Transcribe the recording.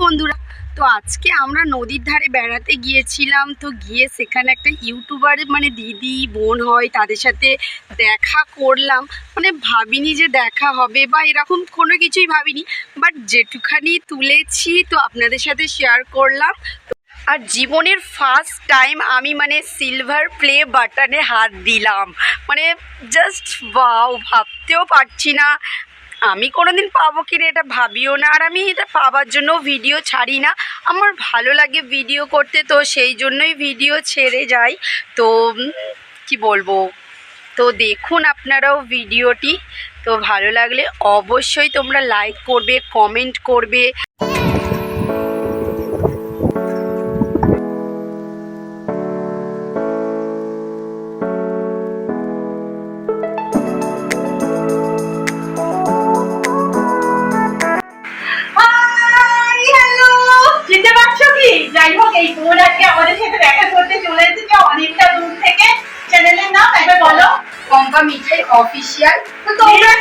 বন্ধুরা, তো আজকে আমরা নদীর ধারে বেড়াতে গিয়েছিলাম। তো গিয়ে সেখানে একটা ইউটিউবার মানে দিদি বোন হয়, তাদের সাথে দেখা করলাম। মানে ভাবিনি যে দেখা হবে বা এরকম কোনো কিছুই ভাবিনি, বাট যেটুখানি তুলেছি তো আপনাদের সাথে শেয়ার করলাম। আর জীবনের ফার্স্ট টাইম আমি মানে সিলভার প্লে বাটনে হাত দিলাম। মানে জাস্ট ওয়াও, ভাবতেও পারছি না আমি কোনোদিন পাবো কি না, এটা ভাবিও না। আর আমি এটা পাওয়ার জন্য ভিডিও ছাড়ি না, আমার ভালো লাগে ভিডিও করতে, তো সেই জন্যই ভিডিও ছেড়ে যাই। তো কি বলবো, তো দেখুন আপনারাও ভিডিওটি। তো ভালো লাগলে অবশ্যই তোমরা লাইক করবে, কমেন্ট করবে। চিনতে পারছো কি? যাই হোক, এই বোন আজকে আমাদের সাথে দেখা করতে চলে এসেছে অনেকটা দূর থেকে। চ্যানেলের নাম একবার বলো। পম্পা মিঠাই অফিসিয়াল। তো তোমরা